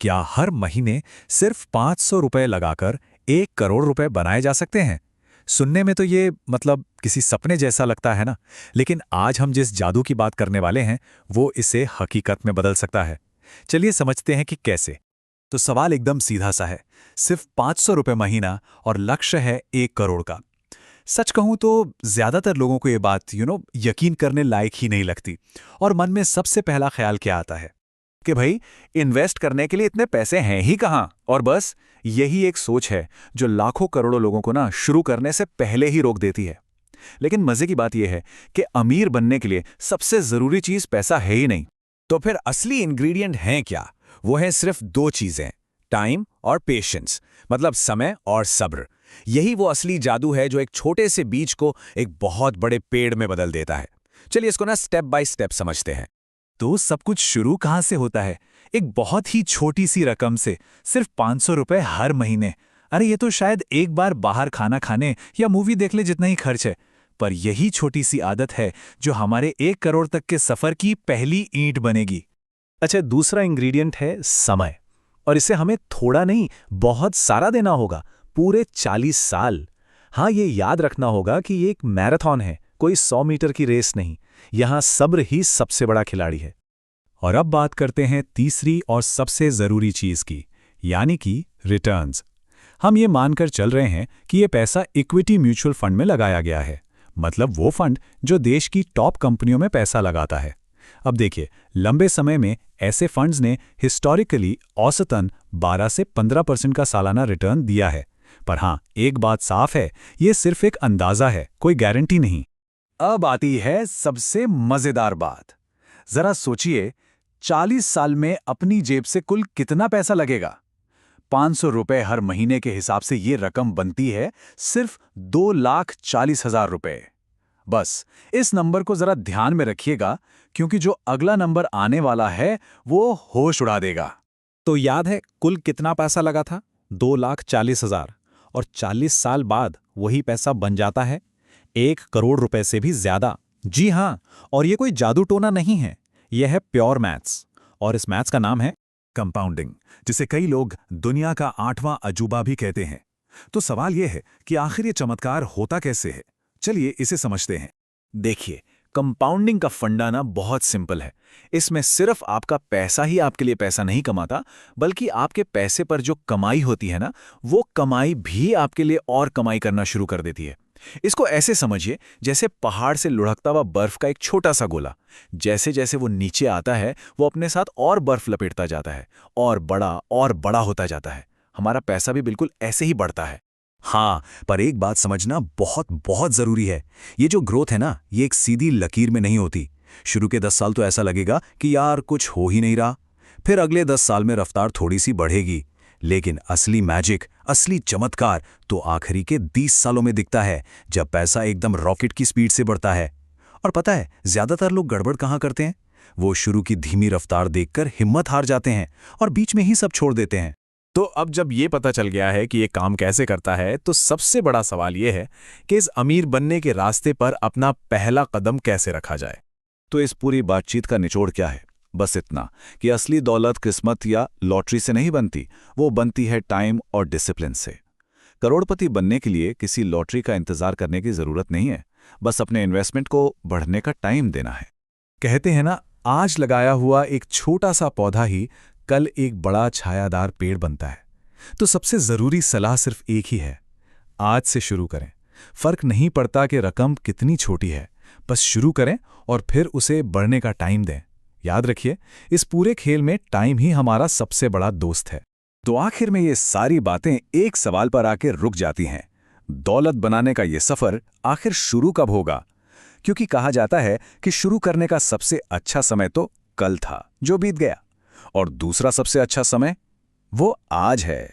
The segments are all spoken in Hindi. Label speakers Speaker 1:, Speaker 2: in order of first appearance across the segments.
Speaker 1: क्या हर महीने सिर्फ 500 रुपए लगाकर 1 करोड़ रुपए बनाए जा सकते हैं? सुनने में तो ये किसी सपने जैसा लगता है ना। लेकिन आज हम जिस जादू की बात करने वाले हैं वो इसे हकीकत में बदल सकता है। चलिए समझते हैं कि कैसे। तो सवाल एकदम सीधा सा है, सिर्फ 500 रुपए महीना और लक्ष्य है 1 करोड़ का। सच कहूं तो ज्यादातर लोगों को ये बात यकीन करने लायक ही नहीं लगती। और मन में सबसे पहला ख्याल क्या आता है कि भाई, इन्वेस्ट करने के लिए इतने पैसे हैं ही कहां। और बस यही एक सोच है जो लाखों करोड़ों लोगों को ना शुरू करने से पहले ही रोक देती है। लेकिन मजे की बात यह है कि अमीर बनने के लिए सबसे जरूरी चीज पैसा है ही नहीं।
Speaker 2: तो फिर असली इंग्रेडिएंट हैं क्या? वो है सिर्फ दो चीजें, टाइम और पेशेंस, मतलब समय और सब्र। यही वो असली जादू है जो एक छोटे से बीज को एक बहुत बड़े पेड़ में बदल देता है। चलिए इसको ना स्टेप बाय स्टेप समझते हैं।
Speaker 1: तो सब कुछ शुरू कहां से होता है? एक बहुत ही छोटी सी रकम से, सिर्फ 500 रुपए हर महीने। अरे ये तो शायद एक बार बाहर खाना खाने या मूवी देख ले जितना ही खर्च है। पर यही छोटी सी आदत है जो हमारे 1 करोड़ तक के सफर की पहली ईंट बनेगी। अच्छा, दूसरा इंग्रेडिएंट है समय। और इसे हमें थोड़ा नहीं, बहुत सारा देना होगा, पूरे 40 साल। हाँ, ये याद रखना होगा कि ये एक मैराथन है, कोई 100 मीटर की रेस नहीं। यहां सब्र ही सबसे बड़ा खिलाड़ी है। और अब बात करते हैं तीसरी और सबसे जरूरी चीज की, यानी कि रिटर्न्स। हम ये मानकर चल रहे हैं कि ये पैसा इक्विटी म्यूचुअल फंड में लगाया गया है, मतलब वो फंड जो देश की टॉप कंपनियों में पैसा लगाता है। अब देखिए, लंबे समय में ऐसे फंड्स ने हिस्टोरिकली औसतन 12 से 15% का सालाना रिटर्न दिया है। पर हाँ, एक बात साफ है, ये सिर्फ एक अंदाजा है, कोई गारंटी नहीं। अब आती है सबसे मजेदार बात। जरा सोचिए, 40 साल में अपनी जेब से कुल कितना पैसा लगेगा? 500 रुपए हर महीने के हिसाब से ये रकम बनती है सिर्फ 2,40,000 रुपए। बस इस नंबर को जरा ध्यान में रखिएगा, क्योंकि जो अगला नंबर आने वाला है वो होश उड़ा देगा।
Speaker 2: तो याद है कुल कितना पैसा लगा था? 2,40,000। और 40 साल बाद वही पैसा बन जाता है 1 करोड़ रुपए से भी ज्यादा। जी हाँ, और ये कोई जादू टोना नहीं है, यह है प्योर मैथ्स। और इस मैथ्स का नाम है
Speaker 1: कंपाउंडिंग, जिसे कई लोग दुनिया का 8वां अजूबा भी कहते हैं। तो सवाल यह है कि आखिर ये चमत्कार होता कैसे है? चलिए इसे समझते हैं।
Speaker 2: देखिए, कंपाउंडिंग का फंडा ना बहुत सिंपल है। इसमें सिर्फ आपका पैसा ही आपके लिए पैसा नहीं कमाता, बल्कि आपके पैसे पर जो कमाई होती है ना, वो कमाई भी आपके लिए और कमाई करना शुरू कर देती है। इसको ऐसे समझिए जैसे पहाड़ से लुढ़कता हुआ बर्फ का एक छोटा सा गोला। जैसे जैसे वो नीचे आता है, वो अपने साथ और बर्फ लपेटता जाता है और बड़ा होता जाता है। हमारा पैसा भी बिल्कुल ऐसे ही बढ़ता है।
Speaker 1: हाँ, पर एक बात समझना बहुत बहुत जरूरी है। ये जो ग्रोथ है ना, ये एक सीधी लकीर में नहीं होती। शुरू के 10 साल तो ऐसा लगेगा कि यार कुछ हो ही नहीं रहा। फिर अगले 10 साल में रफ्तार थोड़ी सी बढ़ेगी। लेकिन असली मैजिक, असली चमत्कार तो आखिरी के 20 सालों में दिखता है, जब पैसा एकदम रॉकेट की स्पीड से बढ़ता है। और पता है ज्यादातर लोग गड़बड़ कहाँ करते हैं? वो शुरू की धीमी रफ्तार देखकर हिम्मत हार जाते हैं और बीच में ही सब छोड़ देते हैं।
Speaker 2: तो अब जब ये पता चल गया है कि ये काम कैसे करता है, तो सबसे बड़ा सवाल ये है कि इस अमीर बनने के रास्ते पर अपना पहला कदम कैसे रखा जाए।
Speaker 1: तो इस पूरी बातचीत का निचोड़ क्या है? बस इतना कि असली दौलत किस्मत या लॉटरी से नहीं बनती, वो बनती है टाइम और डिसिप्लिन से। करोड़पति बनने के लिए किसी लॉटरी का इंतजार करने की जरूरत नहीं है, बस अपने इन्वेस्टमेंट को बढ़ने का टाइम देना है। कहते हैं ना, आज लगाया हुआ एक छोटा सा पौधा ही कल एक बड़ा छायादार पेड़ बनता है। तो सबसे जरूरी सलाह सिर्फ एक ही है, आज से शुरू करें। फर्क नहीं पड़ता कि रकम कितनी छोटी है, बस शुरू करें और फिर उसे बढ़ने का टाइम दें। याद रखिए, इस पूरे खेल में टाइम ही हमारा सबसे बड़ा दोस्त है। तो आखिर में ये सारी बातें एक सवाल पर आकर रुक जाती हैं, दौलत बनाने का ये सफर आखिर शुरू कब होगा? क्योंकि कहा जाता है कि शुरू करने का सबसे अच्छा समय तो कल था जो बीत गया, और दूसरा सबसे अच्छा समय वो आज है।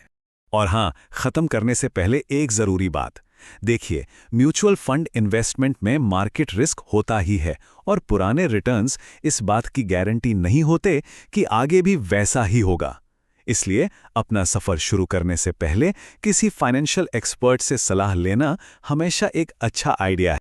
Speaker 1: और हां, खत्म करने से पहले एक जरूरी बात। देखिए, म्यूचुअल फंड इन्वेस्टमेंट में मार्केट रिस्क होता ही है, और पुराने रिटर्न्स इस बात की गारंटी नहीं होते कि आगे भी वैसा ही होगा। इसलिए अपना सफर शुरू करने से पहले किसी फाइनेंशियल एक्सपर्ट से सलाह लेना हमेशा एक अच्छा आइडिया है।